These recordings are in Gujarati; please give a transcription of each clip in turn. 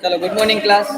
चलो good morning class.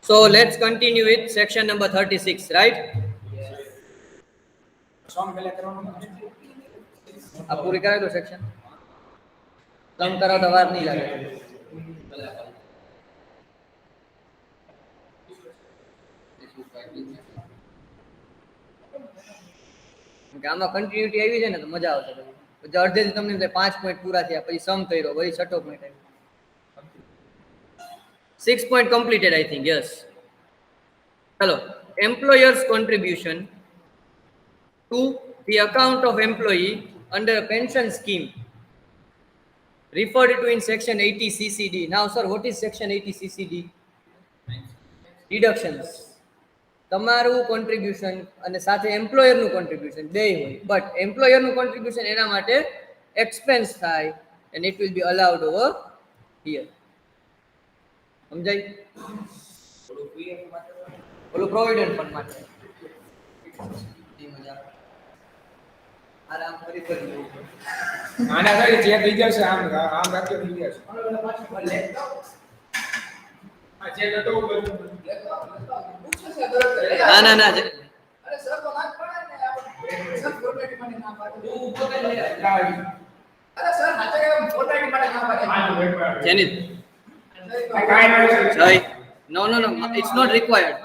So let's continue with section number 36, right? आप पूरी करा दो सेक्शन. कम करा तो वार नहीं लगे. આમાં કન્ટિન્યુટી આવી જાય ને તો મજા આવશે. પછી અડધેથી તમને 5 પોઈન્ટ પૂરા થયા, પછી સમ કર્યો, પછી છઠ્ઠો પોઈન્ટ આવ્યો. 6 point completed, I think. Yes. Hello. Employer's contribution to the account of employee under a pension scheme referred to in section 80 CCD. Now, sir, what is section 80 CCD? Deductions. તમારું કોન્ટ્રીબ્યુશન અને સાથે એમ્પ્લોયરનું કોન્ટ્રીબ્યુશન બે હોય, બટ એમ્પ્લોયરનું કોન્ટ્રીબ્યુશન એના માટે એક્સપેન્સ થાય and it will be allowed over here. સમજાય? ઓલું પ્રોવિડન્ટ ફંડ માટે આરામ કરી આના કરી જે થઈ જશે આમ રાખ્યો થઈ જશે આ જે નતો ઉપર ના અરે સર તો નાખ પડે ને સર ફોર્મેટ માટે ના પાડે તું ઉપર કરી લે અરે સર હાચે ફોર્મેટ માટે ના પાડે જેની કાઈ sorry no it's not required.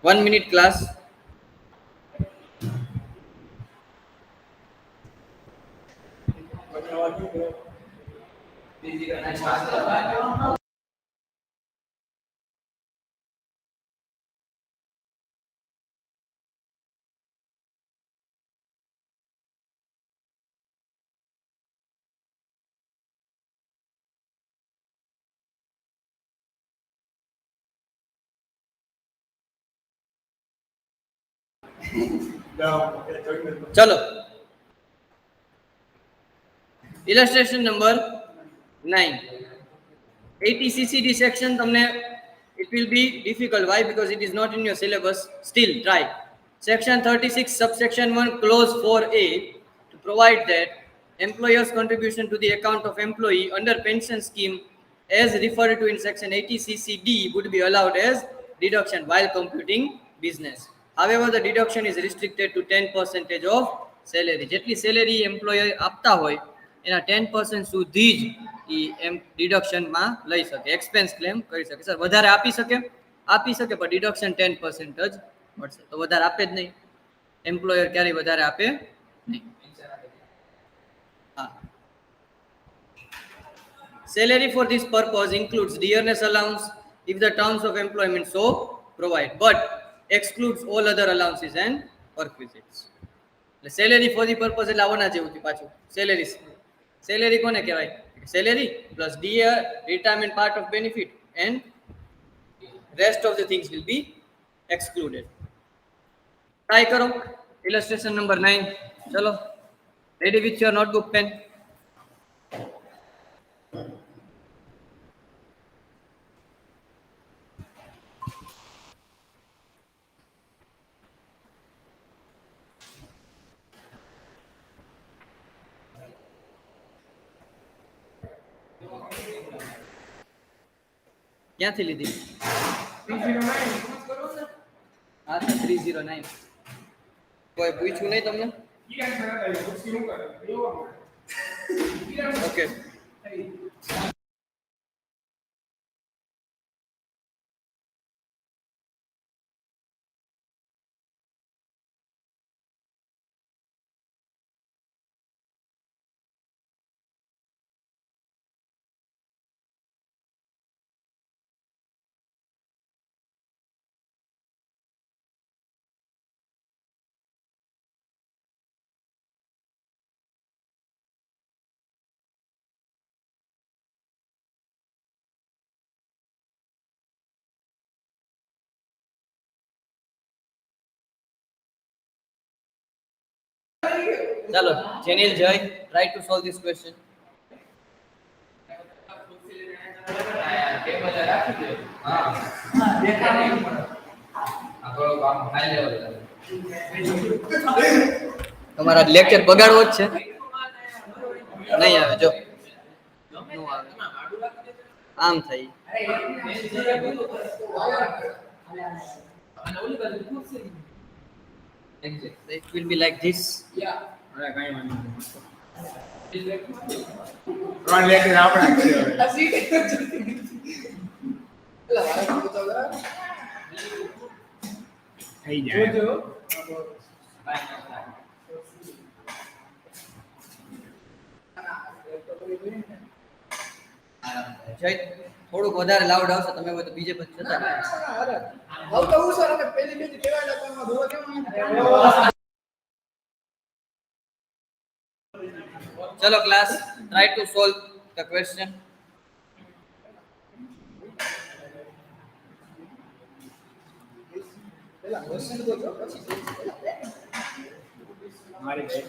One minute class. चलो illustration number 9. 80 CCD section તમને it will be difficult. Why? Because it is not in your syllabus. Still try. Section 36 subsection 1 clause 4a to provide that employer's contribution to the account of employee under pension scheme as referred to in section 80 CCD would be allowed as deduction while computing business. However, the deduction is restricted to 10% of salary. જેટલી સેલેરી એમ્પ્લોયર આપતા હોય એના 10% સુધી જ ઈ ડિડક્શનમાં લઈ શકે, એક્સપેન્સ ક્લેમ કરી શકે. સર વધારે આપી શકે પણ ડિડક્શન 10% જ મળશે. તો વધારે આપે જ નહીં, એમ્પ્લોયર ક્યારેય વધારે આપે નહીં. હા, salary for this purpose includes dearness allowance if the terms of employment so provide, but excludes all other allowances and perquisites. Salary for the purpose એટલે આવવાના જેવું છે પાછું. સેલેરી કોને કહેવાય? Salary plus DR retirement part of benefit and rest of the things will be excluded. Try करो illustration number 9. चलो ready with your notebook pen. ક્યાંથી લીધી? હા સર 309 કોઈ પૂછ્યું નહીં તમને ઓકે ચાલો જેનિલ જય try to solve this question તમારા લેક્ચર બગાડવો જ છે નહીં આવે જો નું આવે આમ થઈ it will be like this અરે કાંઈ વાંધો નહીં. ત્રણ લેક્ચર આપણા જ છે હવે. આ સીટ એલા વાળા બતાવલા થઈ જાય. જોજો જય થોડુંક વધારે લાઉડ આવશે તમે હોય તો બીજે પછી જતા રહો. અરે આવ તો હું સર અમે પહેલી બેથી કેવાય પણ ધોવા કેમ ચલો class try to solve the question પેલા ક્વેશ્ચન તો જો પછી મારી બેન.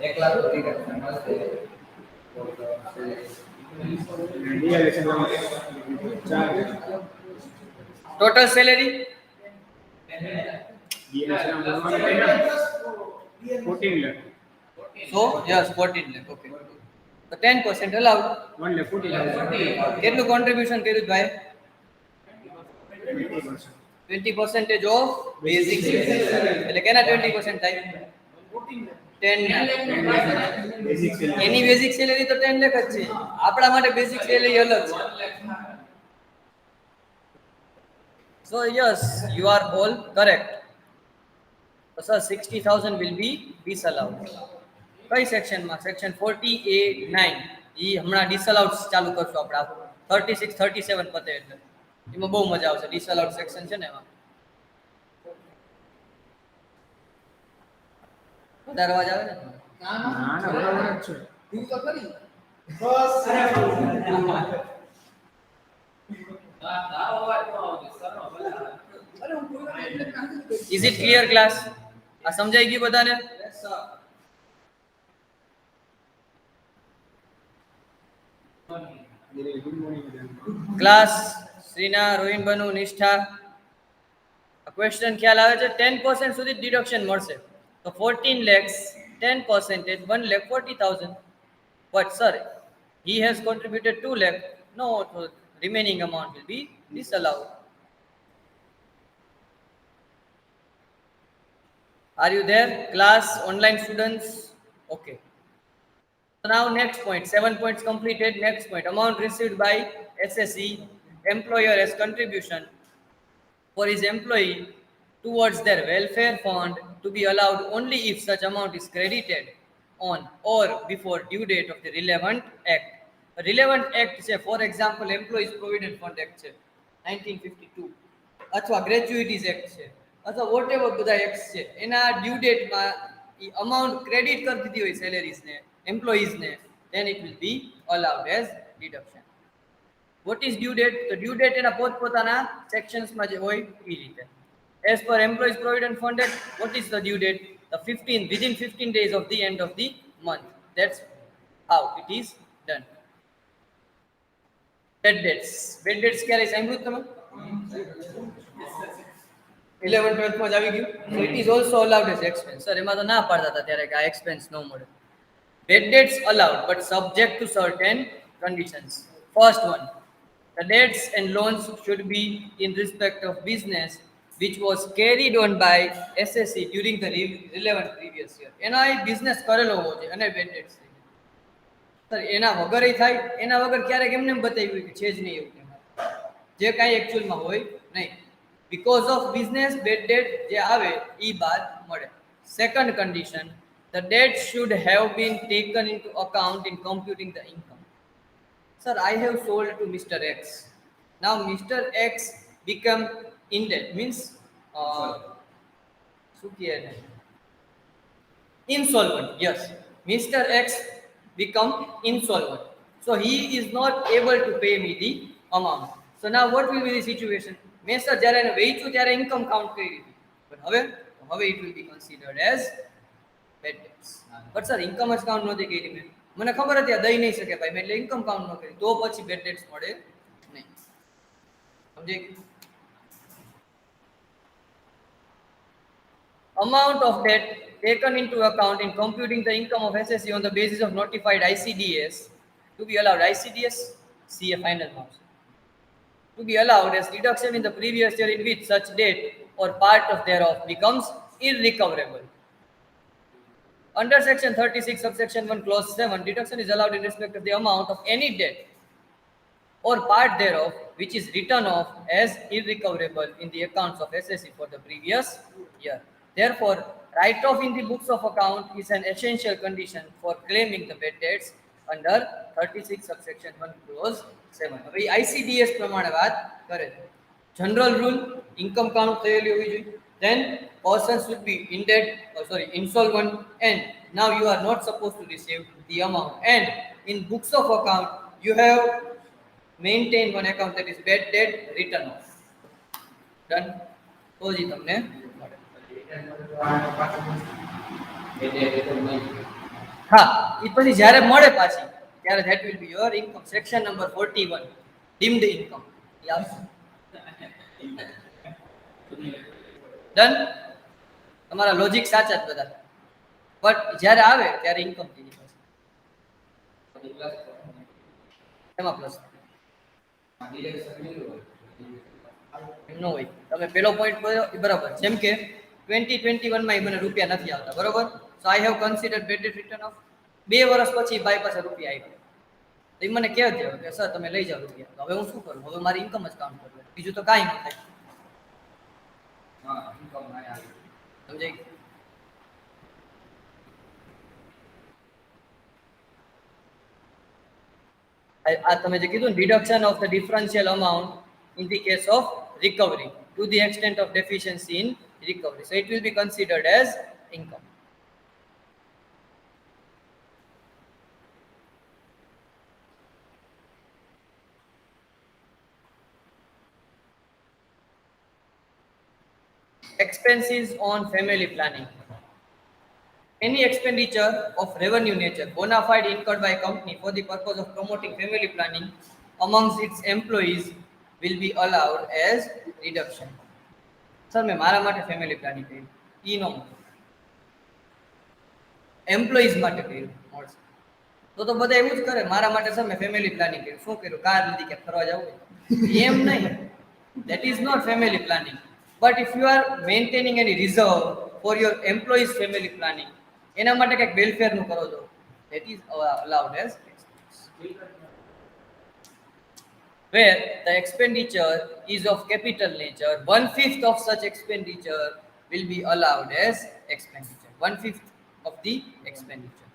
એક લાખ જ મળે. Realization ચાર. ટોટલ સેલેરી Realization મળવાનું થાય ને 14 લાખ. સો યસ 14 lakh ઓકે તો 10% અલાઉડ 1 લાખ 40,000. કેટલું કોન્ટ્રીબ્યુશન કર્યું ભાઈ 20%. 20% ઓફ બેઝિક એટલે કેના 20% થાય 10 Basic salary. એની બેઝિક સેલેરી તો 10 લાખ જ છે આપણા માટે બેઝિક સેલેરી અલગ છે સો yes you are all correct તો સર 60000 વિલ બી ડિસઅલાઉડ કઈ સેક્શનમાં સેક્શન 40A9 ઈ હમણાં ડિસઅલાઉડ ચાલુ કરશું આપણે 36 37 પતે એટલે એમાં બહુ મજા આવશે ડિસઅલાઉડ સેક્શન છે ને એમાં વધારે અવાજ આવે ને ના ના ના બરાબર જ છે. હું તો કરી બસ અરે હું કોઈ એટલે ના ઇઝ ઇટ ક્લિયર ક્લાસ આ સમજાઈ ગયું બધાને Good morning, madam. ક્લાસ શ્રીના રોહિન બનુ નિષ્ઠા ક્વેશ્ચન ખ્યાલ આવે છે 10% સુધી ડિડક્શન મળશે તો 14 lakhs 10% 1,40,000 but sir he has contributed 2 lakh no so remaining amount will be disallowed are you there class online students okay so now next point 7 points completed next point amount received by SSE employer as contribution for his employee towards their welfare fund to be allowed only if such amount is credited on or before due date of the relevant act. A relevant act છે for example Employees Provident Fund Act છે 1952 અથવા ગ્રેચ્યુઇટીઝ એક્ટ છે અથવા વોટેવર બધા એક્ટ છે એના ડ્યુ ડેટમાં એ અમાઉન્ટ ક્રેડિટ કરી દીધી હોય સેલેરીઝને એમ્પ્લોઈઝને then it will be allowed as deduction. What is due date? The due date એના પોતપોતાના સેક્શન્સમાં જે હોય એ રીતે. As per Employees Provident Fund Act, what is the due date? The 15 within 15 days of the end of the month. That's how it is done. Bad debts. Bad debts ક્યારે સાંભળ્યું તમે? 11 12 માં જ આવી ગયું. So it is also allowed as expense. Sir એમાં તો ના પાડતા હતા ત્યારે કે આ expense ન મળે. Bad debts allowed but subject to certain conditions. First one, the debts and loans should be in respect of business which was carried on by SSC during the relevant previous year. એના એ business કરેલો હોવો જોઈએ અને bad debts. સર એના વગર થાય એના વગર ક્યારેક એમને બતાવ્યું કે છે જ નહીં એવું જે કાંઈ એકચ્યુઅલમાં હોય નહીં. Because of business bad debt જે આવે એ બાદ મળે. Second condition, the debt should have been taken into account in computing the income. Sir, I have sold to Mr. X. Now Mr. X become in debt means insolvent. Yes, Mr. X become insolvent. So he is not able to pay me the amount. So now what will be the situation? મેં સર જ્યારે એને વેચ્યું ત્યારે ઇન્કમ કાઉન્ટ કરી દીધી પણ હવે it will be considered as bad debts. But sir income જ કાઉન્ટ નહોતી કરી મેં મને ખબર હતી આ દઈ નહીં શકે ભાઈ મેં એટલે ઇન્કમ કાઉન્ટ ન કરી તો પછી બેડ ડેટ્સ મળે નહીં. સમજી? Amount of debt taken into account in computing the income of SSC on the basis of notified ICDS to be allowed. ICDS, CA final marks. To be allowed as deduction in the previous year in which such debt or part of thereof becomes irrecoverable. Under section 36 subsection 1 clause 7, deduction is allowed in respect of the amount of any debt or part thereof which is written off as irrecoverable in the accounts of SSC for the previous year. Therefore, write-off in the books of account is an essential condition for claiming the bad debts under 36 subsection 1 clause 7. હવે ICDS પ્રમાણે વાત કરે છે. General rule income count થયેલી હોવી જોઈએ. Then person should be in debt, insolvent, and now you are not supposed to receive the amount. And in books of account, you have maintained one account that is bad debt written off. Done? તો જ તમને મળે. હા એ પછી જ્યારે મળે પાછી ત્યારે that will be your income. Section number 41, deemed income. Yes. Done? તમારા લોજિક સાચા જ બધા બટ જ્યારે આવે ત્યારે ઇન્કમ થઈ જાય એમાં પ્લસ એમ ન હોય. તમે પેલો પોઈન્ટ બરાબર જેમ કે 2021 માં મને રૂપિયા નથી આવતા બરોબર. So I have considered bad debt return of 2 વર્ષ પછી ભાઈ પાસે રૂપિયા આવ્યા તો મને કહેજો કે સર તમે લઈ જાઓ રૂપિયા. તો હવે હું શું કરું? હવે મારી ઇન્કમ જ કાઉન્ટ કરવું બીજું તો કાંઈ ન થાય. સમજાય? આ તમે જે કીધું deduction of the differential amount in the case of recovery to the extent of deficiency in recovery. So it will be considered as income. Expenses on family planning. Any expenditure of revenue nature bona fide incurred by a company for the purpose of promoting family planning amongst its employees will be allowed as deduction. Sir, मैं मारा माटे family planning करी, ई नो employees माटे करी, तो બધા એવું જ કરે. મારા માટે સર મેં family planning કર્યું. શું કર્યું? કાર લીધી કે ફરવા જાવું એમ નહીં. That is not family planning. But if you are maintaining any reserve for your employees family planning, એના માટે કંઈક વેલફેર નું કરો છો, that is allowed as expense. Where the expenditure is of capital nature, 1/5 of such expenditure will be allowed as expenditure. 1/5 of the expenditure.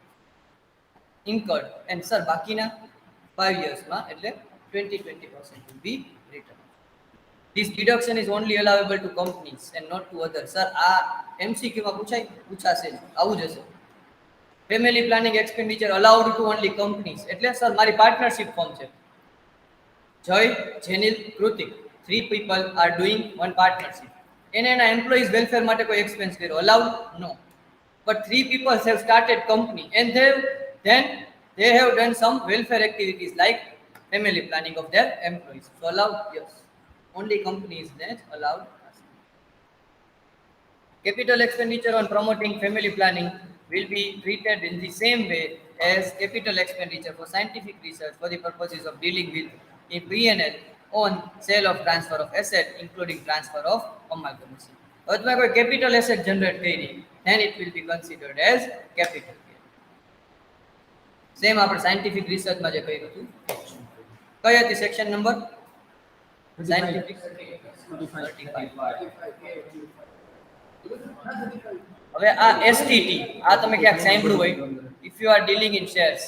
incurred and sir બાકીના 5 years માં એટલે 20% will be returned. This deduction is only allowable to companies and not to others. Sir આ MCQ માં પૂછાશે આવું જ હશે. Family planning expenditure allowed to only companies એટલે સર મારી પાર્ટનરશિપ ફોર્મ છે જય Jenil Kritik 3 people are doing one partnership એને એના એમ્પ્લોઈઝ વેલફેર માટે કોઈ એક્સપેન્સ કર્યો allowed no but 3 people have started company and they have done some welfare activities like family planning of their employees, so allowed, yes, only companies that allowed. Capital expenditure on promoting family planning will be treated in the same way as capital expenditure for scientific research for the purposes of dealing with a P&L on sale of transfer of asset including transfer of amalgamation. હવે તમે કોઈ capital asset generate કરી then it will be considered as capital gain. Same આપણે સાયન્ટિફિક રિસર્ચમાં જે કર્યું હતું કઈ હતી સેક્શન નંબર સાયન્ટિફિક 35. હવે આ એસટીટી આ તમે ક્યાંક સાંભળ્યું હોય if you are dealing in shares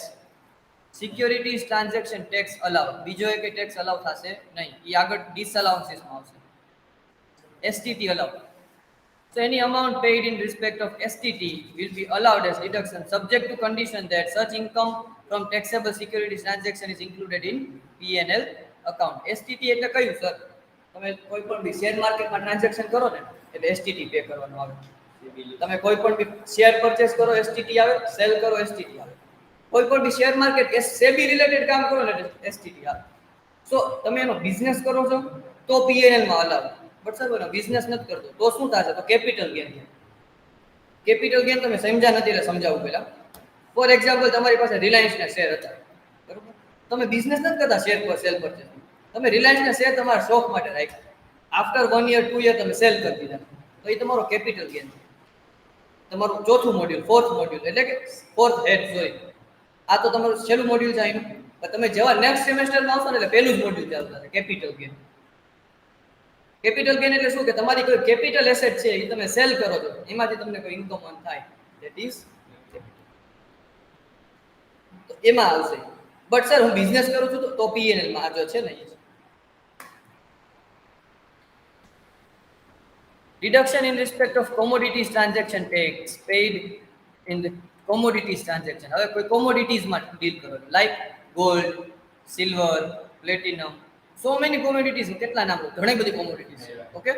securities transaction tax allowed બીજો એક ટેક્સ અલાઉડ થશે નહીં એ આગળ ડિસઅલાઉન્સીસમાં આવશે STT allowed so any amount paid in respect of STT will be allowed as deduction subject to condition that such income from taxable securities transaction is included in P&L account. STT એટલે કયું સર તમે કોઈ પણ બી શેર માર્કેટમાં ટ્રાન્ઝેક્શન કરો ને એટલે STT પે કરવાનો આવે તમે કોઈ પણ બી શેર પરચેસ કરો STT આવે સેલ કરો STT આવે કોઈ પણ બી શેર માર્કેટ સેબી રિલેટેડ કામ કરો ને STT આવે સો તમે એનો બિઝનેસ કરો છો તો P&L માં અલાવ બટ સર એનો બિઝનેસ નથી કરતો તો શું થશે તો કેપિટલ ગેન તમે સમજ્યા નથી એટલે સમજાવું પહેલા ફોર એક્ઝામ્પલ તમારી પાસે રિલાયન્સના શેર હતા બરોબર તમે બિઝનેસ નથી કરતા શેર પર સેલ પરચેસ તમે રિલાયન્સના શેર તમારા શોખ માટે રાખ્યા આફ્ટર 1 year 2 year તમે સેલ કરી દીધા તો એ તમારો કેપિટલ ગેન છે તમારું ચોથું મોડ્યુલ ફોર્થ મોડ્યુલ એટલે કે ફોર્થ હેડ સોરી આ તો તમારું છેલ્લું મોડ્યુલ છે એનું તમે જેવા નેક્સ્ટ સેમેસ્ટરમાં આવશો ને એટલે પહેલું જ મોડ્યુલ ચાલુ થશે કેપિટલ ગેન એટલે શું કે તમારી કોઈ કેપિટલ એસેટ છે એ તમે સેલ કરો છો એમાંથી તમને કોઈ ઇન્કમ અર્ન થાય ધેટ ઇઝ તો એમાં આવશે બટ સર હું બિઝનેસ કરું છું તો P&L માં આ જો છે ને deduction in respect of commodities transaction tax paid in the commodities transaction હવે કોઈ commodities માં ડીલ કરો like gold silver platinum so many commodities કેટલા નામ ઘણી બધી commodities છે ઓકે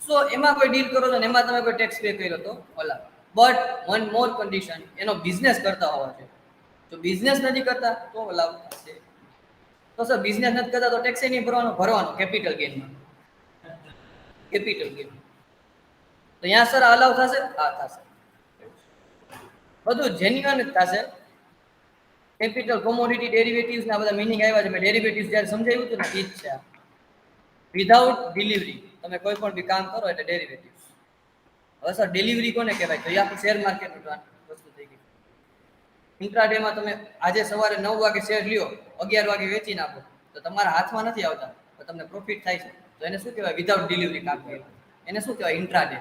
સો એમાં કોઈ ડીલ કરો તો એમાં તમે કોઈ ટેક્સ પે કર્યો તો ઓલા બટ વન મોર કન્ડિશન એનો બિઝનેસ કરતા હોવા જોઈએ જો બિઝનેસ નથી કરતા તો અલાઉ થશે તો સર બિઝનેસ નથી કરતા તો ટેક્સ નહીં ભરવાનો કેપિટલ ગેનમાં તો અહીંયા સર અલાઉ થશે હા થશે બધું જેન્યુઅન જ થશે કેપિટલ કોમોડિટી ડેરિવેટિવ્સ ના બધા મીનિંગ આવ્યા છે મેં ડેરિવેટિવ્સ જ્યારે સમજાવ્યું હતું ને એ જ છે વિધાઉટ ડિલિવરી તમે કોઈ પણ બી કામ કરો એટલે ડેરિવેટિવ્સ હવે સર ડિલિવરી કોને કહેવાય તો એ આપણું શેર માર્કેટનું વસ્તુ થઈ ગઈ ઇન્ટ્રાડેમાં તમે આજે સવારે 9 વાગે શેર લ્યો 11 વાગે વેચી નાખો તો તમારા હાથમાં નથી આવતા તો તમને પ્રોફિટ થાય છે તો એને શું કહેવાય વિધાઉટ ડિલિવરી કામ કહેવાય એને શું કહેવાય ઇન્ટ્રાડે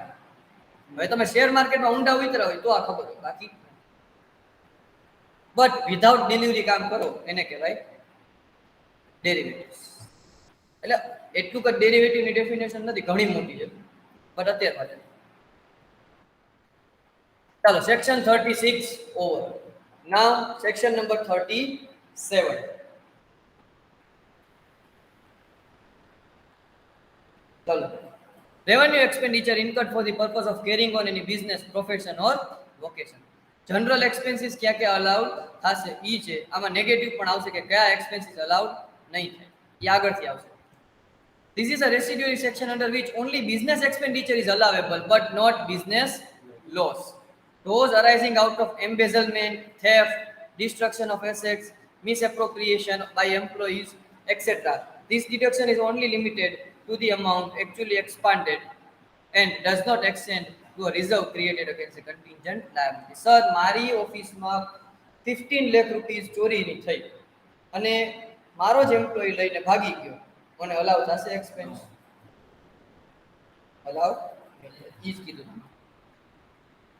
હવે તમે શેર માર્કેટમાં ઊંડા ઉતરા હોય તો આ ખબર હોય બાકી બટ વિધાઉટ ડિલિવરી કામ કરો એને કહેવાય ડેરિવેટિવ્સ એટલે એટલું કે ડેરિવેટિવની ડેફિનેશન નથી ઘણી મોટી છે બટ અત્યારે ચાલો સેક્શન 36 ઓવર નાઉ સેક્શન નંબર 37 ચાલો revenue expenditure incurred for the purpose of carrying on any business profession or vocation general expenses ક્યાં ક્યાં અલાઉડ થશે ઈ છે આમાં નેગેટિવ પણ આવશે કે કયા એક્સપેન્સીસ અલાઉડ નહીં થાય એ આગળથી આવશે This is a residuary section under which only business expenditure is allowable but not business loss. Those arising out of embezzlement, theft, destruction of assets, misappropriation by employees, etc. This deduction is only limited to the amount actually expended and does not extend to a reserve created against a contingent liability. Sir, મારી ઓફિસમાં 15 લાખ રૂપિયા ચોરીની થઈ અને મારો જ એમ્પ્લોયી લઈને ભાગી ગયો મને અલાઉ થશે એક્સપેન્સ અલાઉ ઈ જ કીધું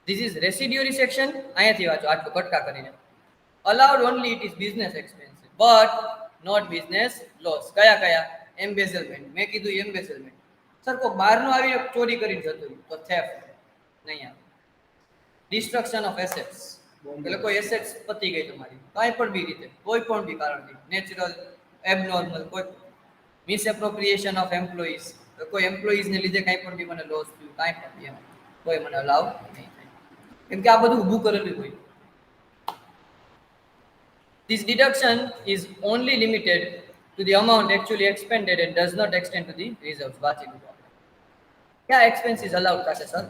This is residuary section અહીંયાથી વાંચો આટલું કટકા કરીને allowed only it is business expenses but not business loss. કયા embezzlement. મેં કીધું embezzlement. સર કોઈ બહારનો આવી ચોરી કરીને જતો હોય તો theft નહીં આવે. ડિસ્ટ્રક્શન ઓફ એસેટ્સ એટલે કોઈ એસેટ્સ પતી ગઈ તમારી કાંઈ પણ બી રીતે કોઈ પણ બી કારણથી નેચરલ એબનોર્મલ કોઈ મિસએપ્રોપ્રિએશન ઓફ એમ્પ્લોઈઝ કોઈ એમ્પ્લોઈઝને લીધે કાંઈ પણ બી મને લોસ થયું કાંઈ પણ બી એમ કોઈ મને અલાવ નહીં થાય કેમ કે આ બધું ઊભું કરેલું હોય. This deduction is only limited to the amount actually expended and does not extend to the reserves. વાંચી લીધું આપણે. क्या expenses allowed થશે sir?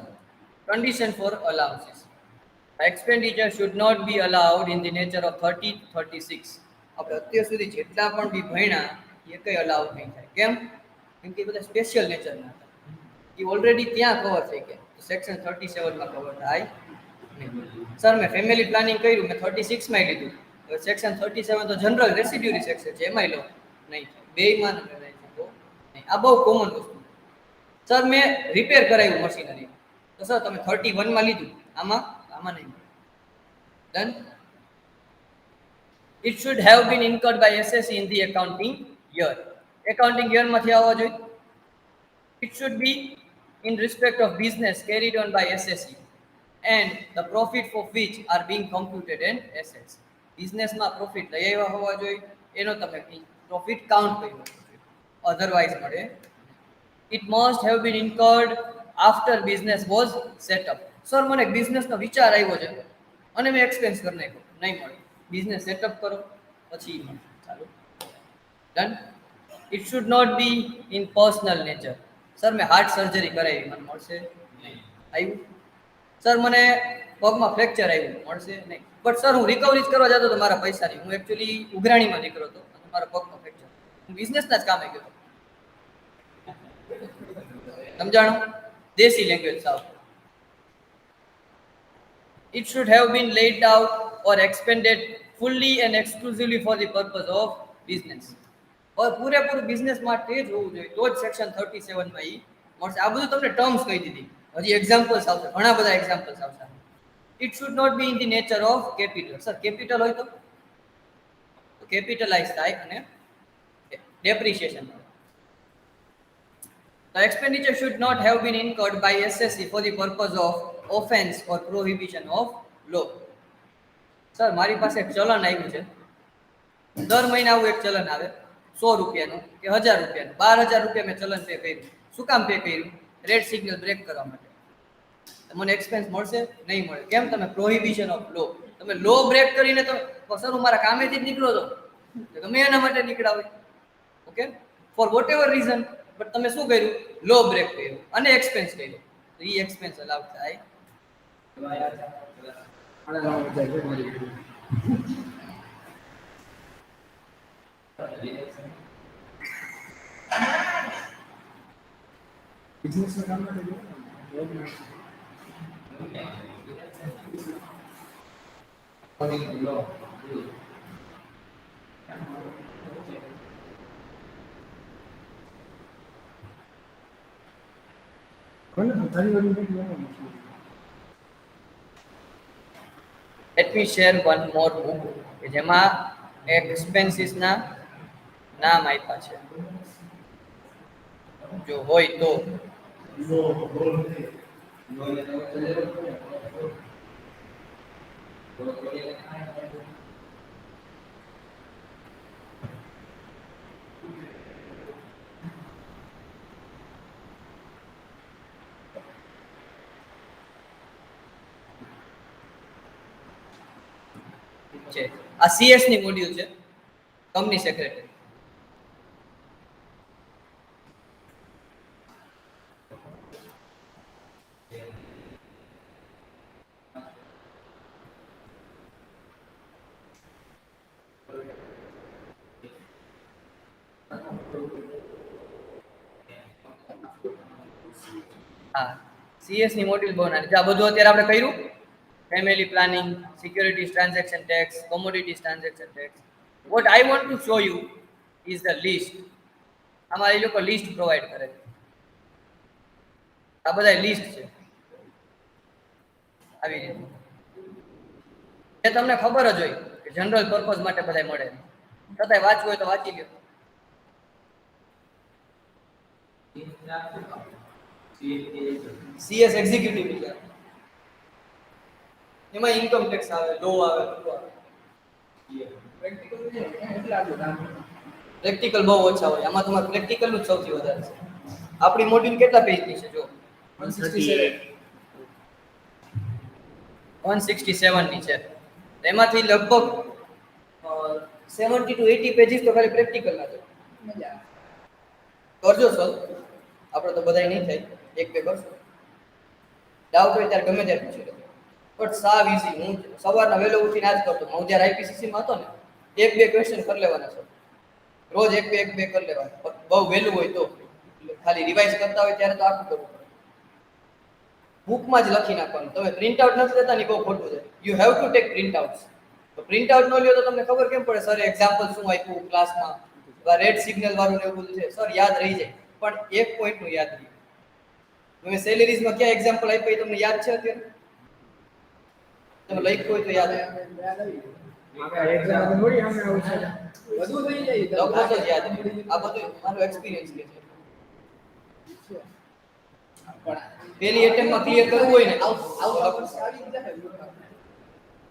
Condition for allowances. Expenditure should not be allowed in the nature of 30-36. આપણે અત્યાર સુધી જેટલા પણ બી ભણ્યા એ કઈ અલાઉડ નહીં થાય. કેમ? કેમ કે બધા સ્પેશિયલ નેચરના હતા. એ ઓલરેડી ત્યાં કવર થઈ ગયા. તો સેક્શન 37 માં કવર થાય નહીં. સર મેં ફેમિલી પ્લાનિંગ કર્યું મેં 36 માં લીધું. હવે સેક્શન 37 તો જનરલ રેસિડ્યુરી સેક્શન છે એમાંય લો નહીં થાય. બેયમાં તમે લઈ શકો નહીં. આ બહુ કોમન વસ્તુ. સર મેં રિપેર કરાવ્યું મશીનરી તો સર તમે 31 માં લીધું આમાં નહીં. Done. It should have been incurred by SSE in the accounting year. Accounting year માંથી આવવા જોઈએ. It should be in respect of business carried on by SSE and the profit for which are being computed in assets. Business માં profit લઈ આવ્યા હોવા જોઈએ એનો તમે profit count કર્યો otherwise મળે. It must have been incurred after business was set up. Sir મને બિઝનેસનો વિચાર આવ્યો છે અને મેં એક્સપેન્સ કરી નાખ્યો નહીં મળે. બિઝનેસ સેટઅપ કરો પછી ચાલુ. Done. It should not be in personal nature. Sir મેં હાર્ટ સર્જરી કરાવી મને મળશે નહીં. આવ્યું. સર મને પગમાં ફ્રેક્ચર આવ્યું મળશે નહીં. બટ સર હું રિકવરી જ કરવા જતો તો મારા પૈસા નહીં. હું એકચ્યુઅલી ઉઘરાણીમાં નીકળ્યો હતો અને મારા પગમાં ફ્રેક્ચર. હું બિઝનેસના જ કામે ગયો. સમજાણું? દેશી લેંગ્વેજ સાવ. It should have been laid out or expended fully and exclusively for the purpose of business. और પૂરેપૂરું બિઝનેસ માટે જ હોવું જોઈએ તો જ સેક્શન 37 માં ઈ મળશે. આ બધું તમને ટર્મ્સ કહી દીધી. હજી એક્ઝામ્પલ્સ આવશે, ઘણા બધા એક્ઝામ્પલ્સ આવશે. It should not be in the nature of capital. Sir capital હોય તો કેપિટલાઇઝ થાય અને ડેપ્રિસિએશન થાય. The expenditure should not have been incurred by SSE for the purpose of offense or prohibition of law. Sir મારી પાસે એક ચલન આવ્યું છે. દર મહિને આવું એક ચલન આવે 100 રૂપિયાનું કે 1000 રૂપિયાનું. 12000 રૂપિયા મેં ચલન પે કર્યું. શું કામ પે કર્યું? રેડ સિગ્નલ બ્રેક કરવા માટે. મને એક્સપેન્સ મળશે નહીં મળે. કેમ? તમે પ્રોહિબિશન ઓફ લો. તમે લો બ્રેક કરીને તો સર હું મારા કામેથી જ નીકળો છો ગમે એના માટે નીકળ્યા હોય. Okay for whatever reason but તમે શું કર્યું? લો બ્રેક કર્યું અને એક્સપેન્સ કર્યો તો એ એક્સપેન્સ અલાઉડ થાય. Let me share one more book કે જેમાં expenses ના નામ આપ્યા છે. જો હોય તો છે. આ CS ની મોડ્યુલ છે કંપની સેક્રેટરી. હા CS ની મોડ્યુલ બનાવવાની. આ બધું અત્યારે આપણે કર્યું. Family planning, securities transaction tax, commodities transaction tax. What I want to show you is the list. આમાં એ લોકો લિસ્ટ પ્રોવાઈડ કરે છે. આ બધા લિસ્ટ છે આવી રીતે. એ તમને ખબર જ હોય કે જનરલ પર્પઝ માટે બધાય મળે. છતાંય વાંચવું હોય તો વાંચી લ્યો. CS એક્ઝિક્યુટિવ છે. એમાં ઇન્કમ ટેક્સ આવે, લો આવે, બધું આવે. પ્રેક્ટિકલ છે એટલા જ કામ. પ્રેક્ટિકલ બહુ ઓછા હોય. આમાં તમારે પ્રેક્ટિકલ નું જ સૌથી વધારે છે. આપણી મોડ્યુલ કેટલા પેજની છે જો? 167. 167 ની છે. એમાંથી લગભગ 70 to 80 પેજીસ તો ખાલી પ્રેક્ટિકલ ના છે. મજા આવે. કરજો સર, આપણે તો બધાય નહીં થાય, એક બે કરશો. ડાઉટ હોય ત્યારે ગમે ત્યારે પૂછી લેજો. બટ સાવ ઈઝી. હું સવારના વહેલો ઉઠીને આ જ કરતો. હું જ્યારે આઈપીસીસી માં હતો ને, એક બે ક્વેશ્ચન કરી લેવાના છે. રોજ એક બે કરી લેવાના. બહુ વહેલું હોય તો ખાલી રિવાઇઝ કરતા હોય ત્યારે તો આખું કરવું પડે. બુકમાં જ લખી નાખવાનું. તમે પ્રિન્ટ આઉટ નથી લેતા ને બહુ ખોટું છે. You have to take print outs. તો પ્રિન્ટ આઉટ ન લ્યો તો તમને ખબર કેમ પડે સર એક્ઝામ્પલ શું આપ્યું ક્લાસમાં, રેડ સિગ્નલ વાળું ને એવું બધું છે. સર યાદ રહી જાય, પણ એક પોઈન્ટ નું યાદ રહે. તમે સેલેરીઝમાં ક્યાં એક્ઝામ્પલ આપ્યું એ તમને યાદ છે અત્યારે? તમે લખ્યું હોય તો યાદ આવે. યાદ આવી ગયું. આપણે એક્ઝામ થોડી અમે આવું છે. બધું થઈ જાય લખો તો જ યાદ રહે. આ બધું મારો એક્સપિરિયન્સ કે છે. પણ પેલી એટેમ્પમાં ક્લિયર કરવું હોય ને આવું આવી જાય.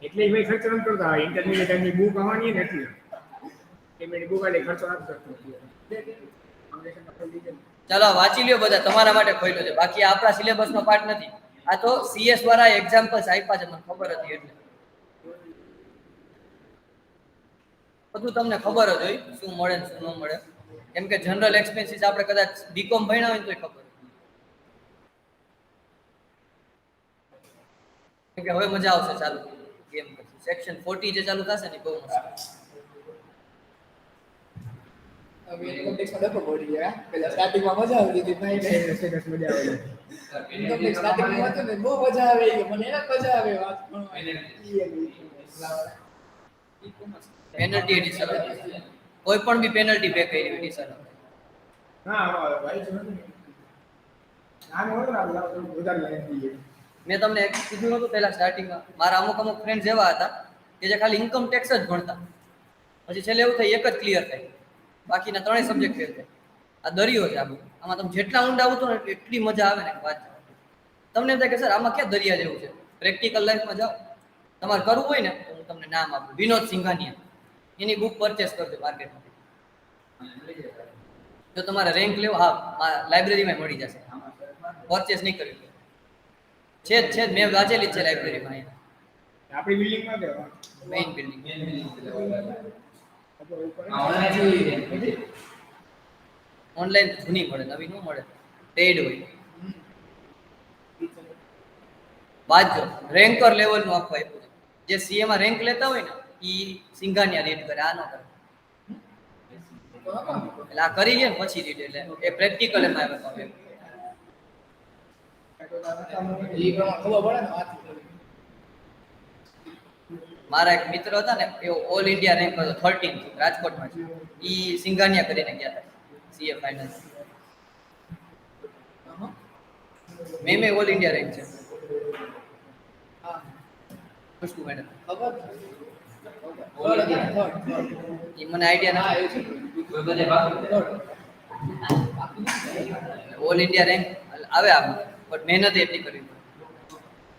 એટલે ભાઈ ખર્ચો નથી કરતા. ઇન્ટરમીડિયેટ એમની બુક આવવાની ને એટલે એમની બુક આલે ખર્ચો નથી કરતો. ફાઉન્ડેશન આપણે લીધે ચાલો વાંચી લ્યો બધા, તમારા માટે ખોલ્યો છે. બાકી આ આપણા સિલેબસનો પાર્ટ નથી. આ તો CS વાળા એક્ઝામ્પલ્સ આપ્યા છે, મને ખબર હતી એટલે. બધું તમને ખબર જ હોય શું મળે ને શું ન મળે. કેમ કે જનરલ એક્સપેન્સીસ આપણે કદાચ બીકોમ ભણ્યા હોય ને તોય ખબર. કેમ કે હવે મજા આવશે ચાલુ ગેમ પછી. સેક્શન 40 જે ચાલુ થશે ને બહુ મસ્ત. હવે ઇન્કમ ટેક્સમાં ડખો પડી ગયા. પેલા સ્ટાર્ટિંગમાં મજા આવી હતી ભાઈ ને. સરસ મજા આવે. ઇન્કમ ટેક્સ સ્ટાર્ટિંગમાં હતું ને બહુ મજા આવે છે. મને એને મજા આવે વાત ભણવાની. પેનલ્ટી એડિશન કોઈ પણ બી પેનલ્ટી પે કરી એડિશન. હા ભાઈ છે ને. નામ હોય ને આપણે વધારે લાગી જાય. મેં તમને એક કીધું નતું પહેલા સ્ટાર્ટિંગમાં, મારા અમુક ફ્રેન્ડ્સ એવા હતા કે જે ખાલી ઇન્કમ ટેક્સ જ ભણતા. પછી છેલ્લે એવું થાય એક જ ક્લિયર થાય, બાકીના ત્રણેય સબ્જેક્ટ ફેલ થાય. આ દરિયો છે આપણું. આમાં તમે જેટલા ઊંડા ઉતરો ને એટલી મજા આવે ને વાત. તમને એમ થાય કે સર આમાં ક્યાં દરિયા જેવું છે. પ્રેક્ટિકલ લાઈફમાં જાઓ, તમારે કરવું હોય ને તો હું તમને નામ આપું, વિનોદ સિંઘાનિયા. એની બુક પરચેસ કરજો માર્કેટમાંથી. જો તમારે રેન્ક લેવો, હા લાઇબ્રેરીમાં મળી જશે. પરચેસ નહીં કરવી છે જ મેં વાંચેલી જ છે લાઇબ્રેરીમાં. આપણી બિલ્ડિંગમાં કે મેઇન બિલ્ડિંગ. ઓનલાઈન જૂની મળે, નવી ન મળે, પેડ હોય. વાંચજો, રેન્કર લેવલનું આખું આપ્યું છે. જે CA માં રેન્ક લેતા હોય ને ઈ સિંઘાનિયા રીડ કરે, આ ન કરે. એટલે આ કરી લે ને પછી રીડ, એટલે એ પ્રેક્ટિકલ એમાં આવે. એ પ્રમાણે ખબર પડે ને વાત. મારા એક મિત્ર હતા ને, એ ઓલ ઇન્ડિયા રેન્ક હતો 13 રાજકોટમાં છે. ઈ સિંઘાનિયા કરીને ગયા હતા CA ફાઇનલ. મેં ઓલ ઇન્ડિયા રેન્ક છે. હા ખુશ્બુ મેડમ ખબર એ મને આઈડિયા હા નથી. એ છે ઓલ ઇન્ડિયા રેન્ક આવે આમ, બટ મહેનત એટલી કરવી પડે.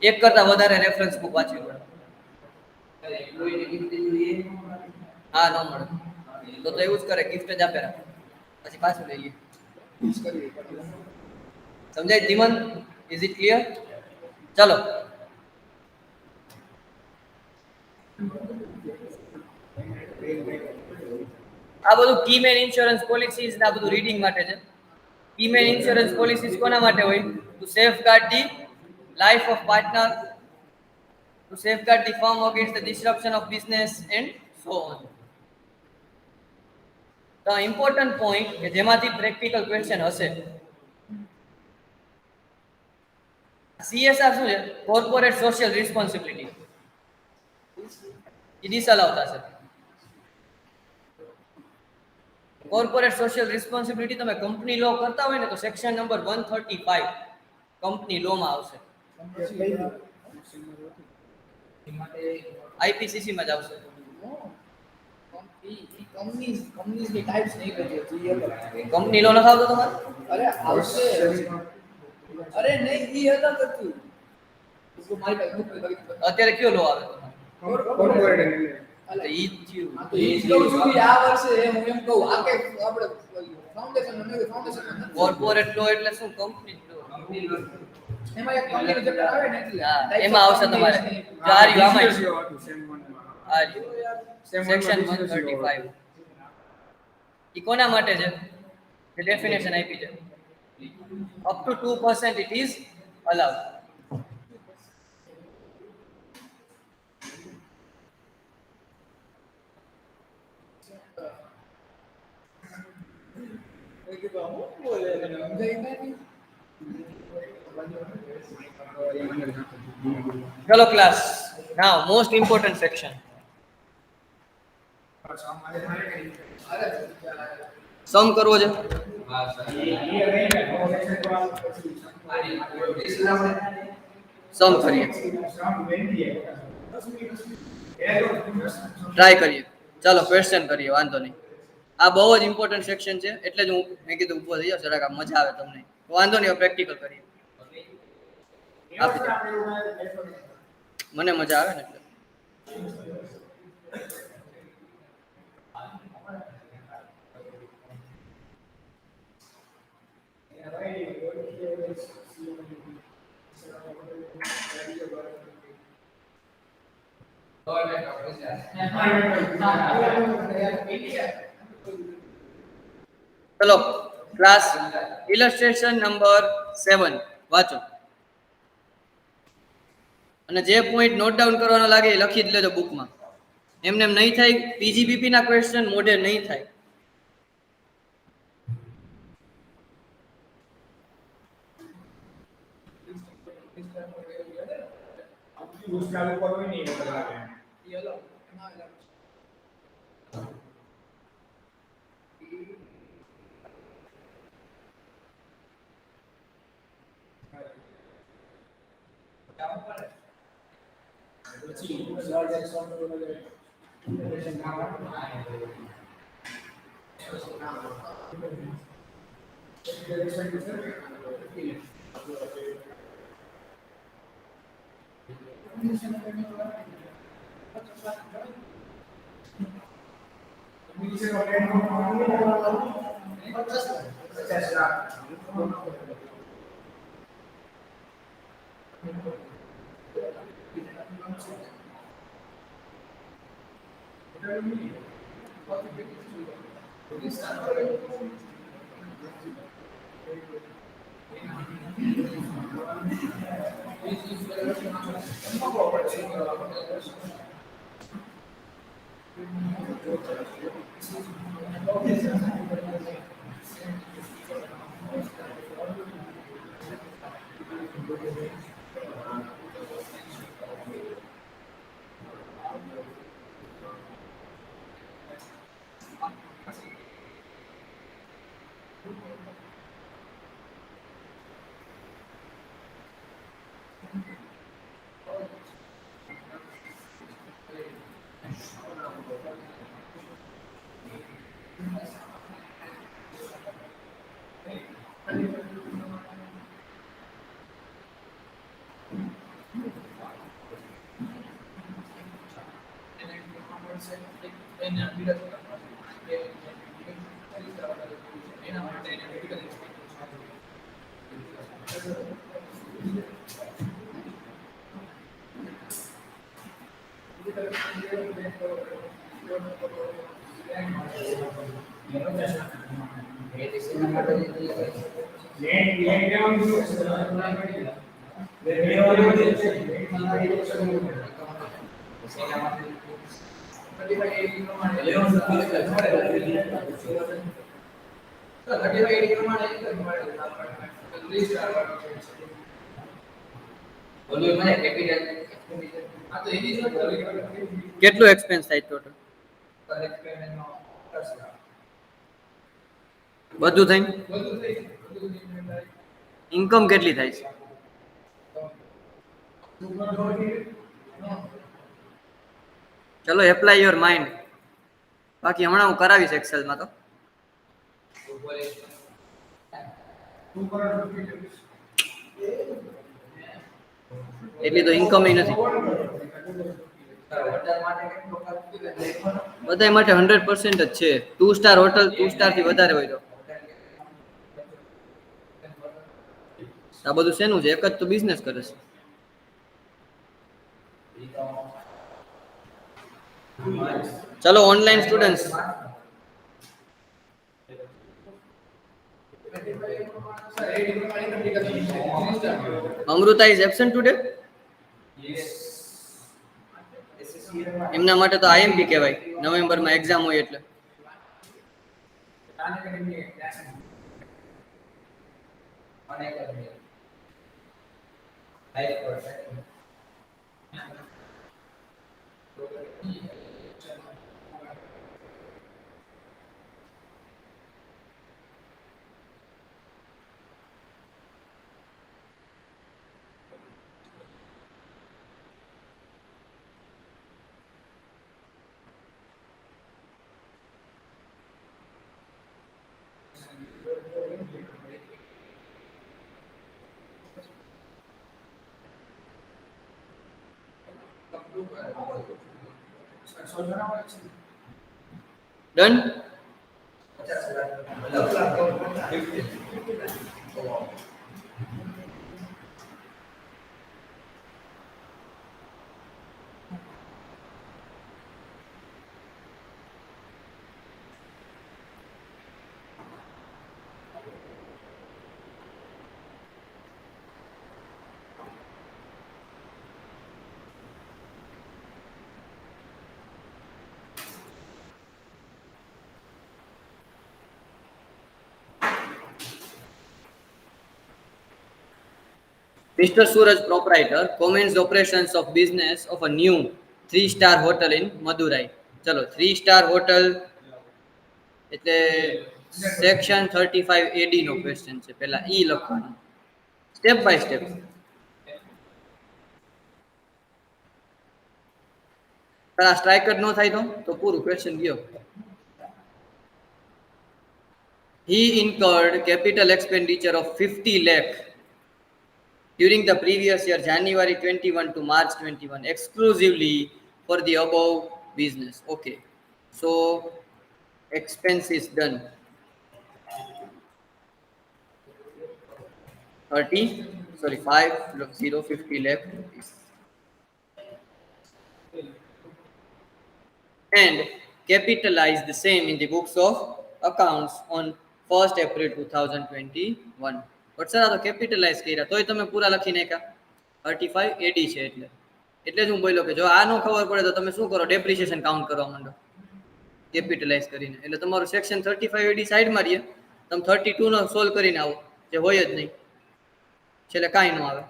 એક કરતા વધારે રેફરન્સ બુક વાંચવી પડે. હા ન મળે તો એવું જ કરે, ગિફ્ટ જ આપે રાખે, પછી પાછું લઈએ. સમજાય ધીમન? Is it clear? ચલો આ બધું કી મેન ઇન્સ્યોરન્સ પોલિસીઝ ને આ બધું રીડિંગ માટે છે. કી મેન ઇન્સ્યોરન્સ પોલિસીઝ કોના માટે હોય? To safeguard the life of partner, to safeguard the firm against the disruption of business and so on. તો ઇમ્પોર્ટન્ટ પોઈન્ટ કે જેમાંથી પ્રેક્ટિકલ ક્વેશ્ચન હશે. CSR શું છે? Corporate social responsibility. એ ડિસઅલાઉ થશે. કોર્પોરેટ સોશિયલ રિસ્પોન્સિબિલિટી તમે કંપની લો કરતા હોય ને તો સેક્શન નંબર 135 કંપની લો માં આવશે. IPCC માં જ આવશે. કંપનીઝની ટાઈપ્સ નહીં કરીએ છીએ કંપની લો નથી આવતો તમારે? અરે આવશે અરે નહીં ઈ હતા કરતું उसको मारी का मुख में लगी અત્યારે કયો લો આવે તમારે? કોર્પોરેટ તો ઈ જ થયું. તો ઈ જ કહું છું કે આ વર્ષે હું એમ કહું આ કે આપણે ફાઉન્ડેશન કોર્પોરેટ લો એટલે શું? Company law. એમાં એક કંપનીનો ચક્કર આવે ને એટલે હા, એમાં આવશે તમારે. જો આ રહ્યું આમાં જ. સેમ વન આ રહ્યું. સેક્શન 135. ઈ કોના માટે છે? જે ડેફિનેશન આપી છે. Up to 2% it is allowed. ચલો ક્લાસ. નાઉ મોસ્ટ ઇમ્પોર્ટન્ટ સેક્શન. સમ કરવો છે. સમ કરીએ, ટ્રાય કરીએ. ચાલો ક્વેશ્ચન કરીએ, વાંધો નહીં. આ બહુ જ ઇમ્પોર્ટન્ટ સેક્શન છે એટલે જ મેં કીધું ઊભો થઈ જાવ જરાક આ મજા આવે તમને. વાંધો નહીં, પ્રેક્ટિકલ કરીએ. આપી દો. મને મજા આવે ને એટલે. ચલો ક્લાસ ઇલસ્ટ્રેશન નંબર 7 વાંચો અને જે પોઈન્ટ નોટ ડાઉન કરવાનો લાગે એ લખી જ લેજો બુકમાં. એમને એમ નહીં થાય. પીજીબીપી ના ક્વેશ્ચન મોઢે નહીં થાય. ચાલુ કરવું નહીં કેટલું એક્સપેન્સ થાય ટોટલ? બધું થઈને ઇન્કમ કેટલી થાય છે? ચલો એપ્લાય યોર માઇન્ડ. બાકી હમણાં હું કરાવીશ એક્સેલમાં તો. એટલી તો ઇન્કમ નથી. બધા માટે 100% જ છે. 2 સ્ટાર હોટલ 2 સ્ટાર થી વધારે હોય તો આ બધું શેનું છે? એક જ તો બિઝનેસ કરે છે. ચલો online students. Amrita is absent today. એમના માટે તો આઈએમપી કહેવાય. નવેમ્બરમાં એક્ઝામ હોય એટલે. Done. Mr. Suraj, proprietor, commenced operations of business of a new 3-star hotel in Madurai. ચલો 3-star hotel એટલે સેક્શન 35 એડી નો ક્વેશ્ચન છે. પહેલા ઈ લખવાનું સ્ટેપ બાય સ્ટેપ. આ સ્ટ્રાઇક જ ન થાય તો પૂરું ક્વેશ્ચન ગયો. He incurred capital expenditure of 50 lakh during the previous year, January 21 to March 21, exclusively for the above business. Okay, so expense is done. 50 lakh rupees. And capitalize the same in the books of accounts on 1st April 2021. But sir આ તો કેપિટલાઇઝ કર્યા તોય તમે પૂરા લખી નાખ્યા. 35 એડી છે એટલે જ હું બોલ્યો કે જો આ નો ખબર પડે તો તમે શું કરો? ડેપ્રિસિએશન કાઉન્ટ કરવા માંડો કેપિટલાઇઝ કરીને. એટલે તમારું સેક્શન 35 એડી સાઈડમાં રહીએ. તમે 32 નો સોલ્વ કરીને આવો જે હોય જ નહીં, છેલ્લે કાંઈ ન આવે.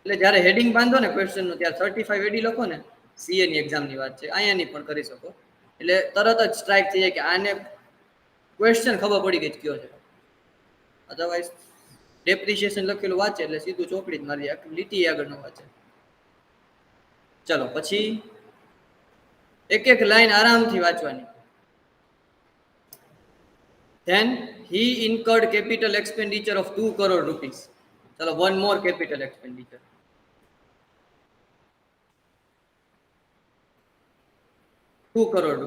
એટલે જ્યારે હેડિંગ બાંધો ને ક્વેશ્ચન નું ત્યારે 35 એડી લખો ને. સીએ ની એક્ઝામ ની વાત છે, અહીંયાની પણ કરી શકો. એટલે તરત જ સ્ટ્રાઇક થઈ જાય કે આને ક્વેશ્ચન ખબર પડી ગઈ કયો છે. અધરવાઇઝ ડેપ્રિસિએશન લખેલું વાંચે એટલે સીધું ચોકડી જ મારી લીટી આગળ ન વાંચે. ચલો પછી એક એક લાઈન આરામથી વાંચવાની. Then he incurred capital expenditure of 2 crore rupees. ચલો one more capital expenditure. ₹2 crore.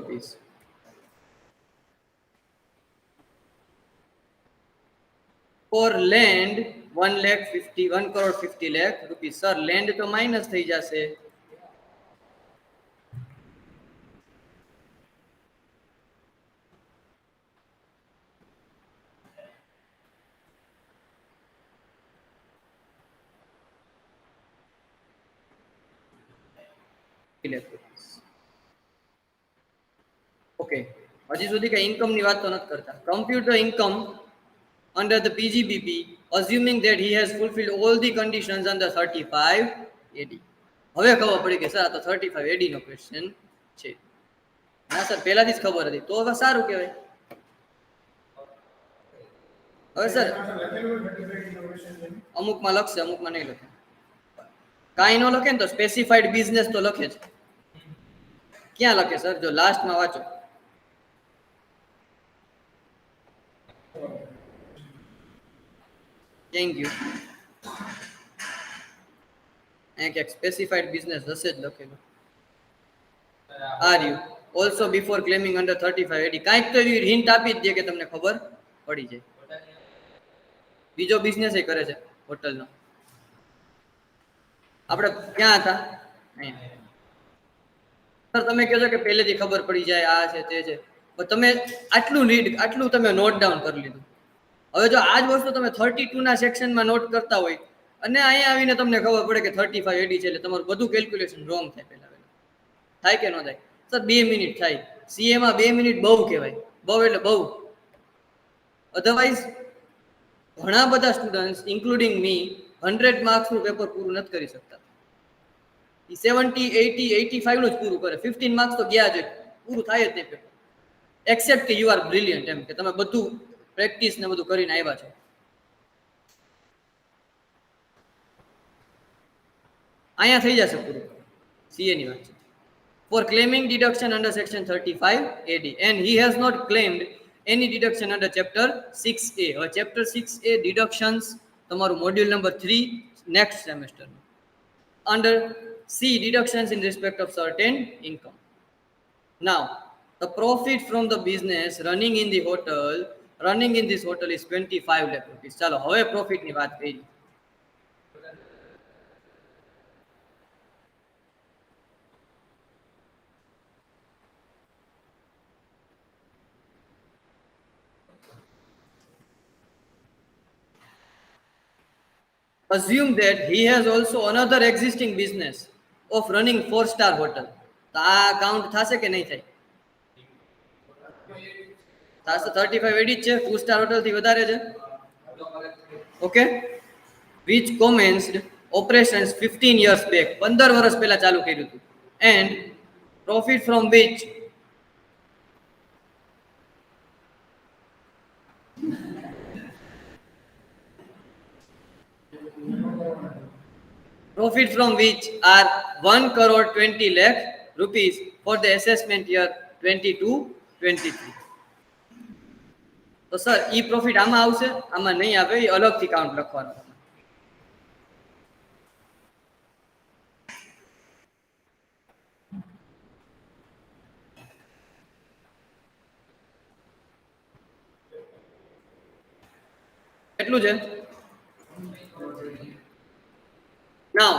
For land 1 crore 50 lakh rupees. Sir, land તો માઇનસ થઈ જશે. ઓકે, હજી સુધી કઈ ઇન્કમ ની વાત તો નથી કરતા. Compute the income under the PGBP, assuming that he has fulfilled all the conditions under 35 AD. હવે ખબર પડી કે સર આ તો 35 AD નો ક્વેશ્ચન છે. ના સર પહેલાથી જ ખબર હતી તો હવે સારું કહેવાય. હવે સર અમુકમાં લખશે અમુકમાં નહીં લખે. કાંઈ ન લખે ને તો સ્પેસિફાઈડ બિઝનેસ તો લખે છે. ક્યાં લખે સર? જો લાસ્ટમાં વાંચો. Thank you. એક સ્પેસિફાઈડ બિઝનેસ હશે જ લખેલું. Are you also before claiming under 35 એડી. કાંઈક તો એવી હિન્ટ આપી જ દે કે તમને ખબર પડી જાય. બીજો બિઝનેસ એ કરે છે હોટલનો. આપણે ક્યાં હતા? અહીંયા. સર તમે કહો છો કે પહેલેથી ખબર પડી જાય આ છે તે છે, પણ તમે આટલું તમે નોટ ડાઉન કરી લીધું. હવે જો આ જ વસ્તુ તમે 32 ના સેક્શનમાં નોટ કરતા હોય અને અહીંયા આવીને તમને ખબર પડે કે 35 એડી છે, એટલે તમારું બધું કેલ્ક્યુલેશન રોંગ થાય. પહેલા થાય કે ન થાય? સર 2 મિનિટ થાય. સીએ માં 2 મિનિટ બહુ કહેવાય. બહુ એટલે બહુ. અધરવાઇઝ ઘણા બધા સ્ટુડન્ટ્સ ઇન્ક્લુડિંગ મી 100 માર્ક્સનું પેપર પૂરું નથી કરી શકતા. 70, 80, 85 નું જ પૂરું કરે. 15 માર્ક્સ તો ગયા જ પૂરું થાય જ નહીં પેપર. એક્સેપ્ટ કે યુ આર બ્રિલિયન્ટ, એમ કે તમે બધું પ્રેક્ટિસ ને બધું કરીને આવ્યા છો. અહીંયા થઈ જશે પૂરું. સીએ ની વાત છે. For claiming deduction under section 35 AD and he has not claimed any deduction under chapter 6A. હવે chapter 6A deductions તમારું module number 3 next semester. Under C, deductions in respect of certain income. Now, the profit from the business running in this hotel is 25 lakh rupees. ચાલો હવે profit ની વાત કરી. Assume that he has also another existing business of running 4-star hotel. તો આ કાઉન્ટ થશે કે નહીં થાય? થશે. 35 એડી છે, 2-star હોટલ થી વધારે છે. Okay, which commenced operations 15 years back. 15 વર્ષ પહેલા ચાલુ કર્યું હતું. And profit from which are 1 crore 20 lakh rupees for the assessment year 22-23. તો સર ઈ પ્રોફિટ આમાં આવશે? આમાં નહીં આવે, એ અલગથી કાઉન્ટ લખવાનું. કેટલું છે? Now,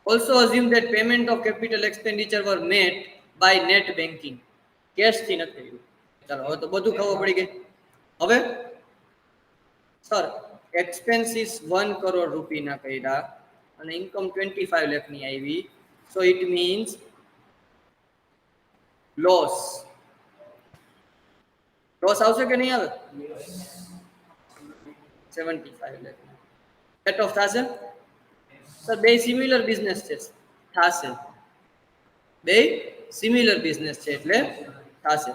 also assume that payment of capital expenditure were made by net banking. Cash થી નથી કર્યું. ચાલો હવે તો બધું ખબર પડી ગઈ. હવે સર એક્સપેન્સીસ 1 કરોડ રૂપિયા કર્યા અને ઇન્કમ 25 લાખ ની આવી. So it means loss. Loss આવશે કે નહીં આવે? 75 લાખ. સેટ ઓફ થશે? સર બે સિમિલર બિઝનેસ છે, થશે. બે સિમિલર બિઝનેસ છે એટલે થશે.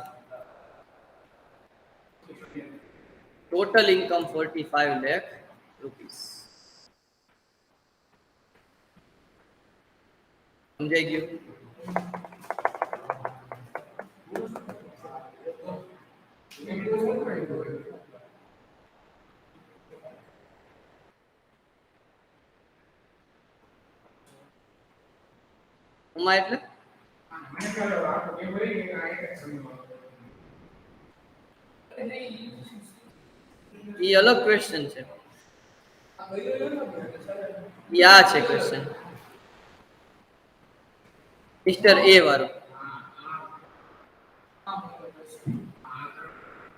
Total income 45 lakh rupees. સમજાઈ ગયું? એટલે એ અલગ ક્વેશ્ચન છે. આ છે ક્વેશ્ચન મિસ્ટર એ વાળો.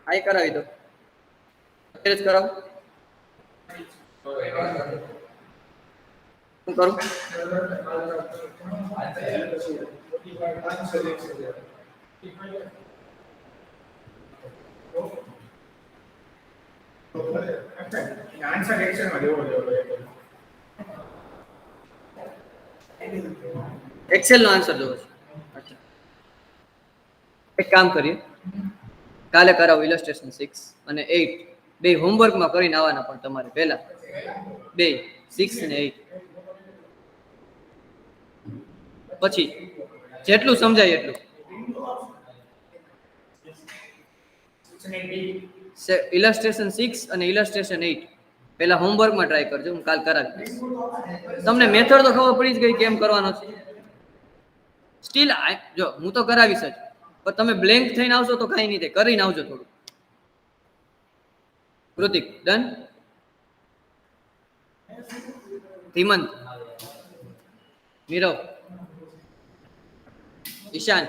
આઈ કરાવી દો. અત્યારે જ કરાવો. શું કરું? આન્સર એક્સેલમાં દેવો જોઈએ. એક્સેલ નો આન્સર જોવો છે? અચ્છા, એક કામ કરીએ, કાલે કરાવો ઇલસ્ટ્રેશન 6 અને 8 બે હોમવર્કમાં કરીને આવવાના, પણ તમારે પહેલા બે 6 અને 8 પછી જેટલું સમજાય એટલું. ઇલસ્ટ્રેશન 6 અને ઇલસ્ટ્રેશન 8 પહેલા હોમવર્કમાં ટ્રાય કરજો, હું કાલ કરાવી દઈશ. તમને મેથડ તો ખબર પડી જ ગઈ કેમ કરવાનો છે. સ્ટીલ જો હું તો કરાવીશ જ, પણ તમે બ્લેન્ક થઈને આવશો તો કાંઈ નહીં થાય, કરીને આવજો થોડું. કૃતિક ડન. ધીમંત, નીરવ, ઈશાન,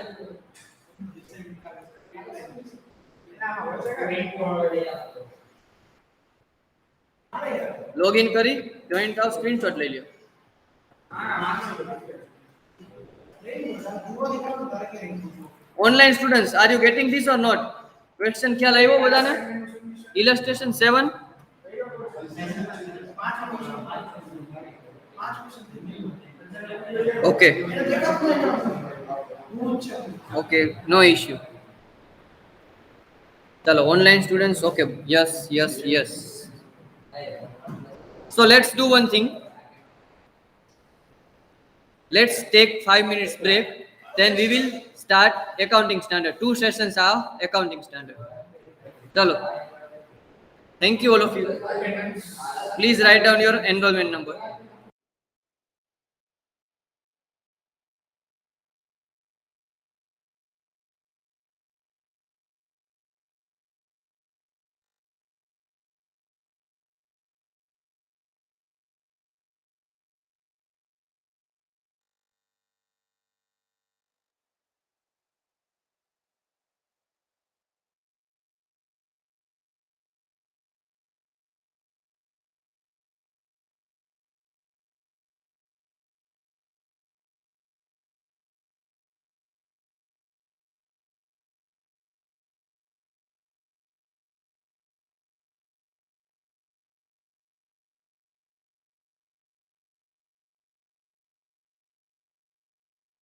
લોગિન કરી જોઈન થાવ, સ્ક્રીનશોટ લઈ લ્યો. Online students, are you getting this or not? Question ખ્યાલ આવ્યો બધાને? Illustration 7. Okay okay, no issue. ચલો online students, okay, yes yes yes. So let's do one thing. Let's take 5 minutes break. Then we will start accounting standard. 2 sessions are accounting standard. Chalo. Thank you all of you. Please write down your enrollment number.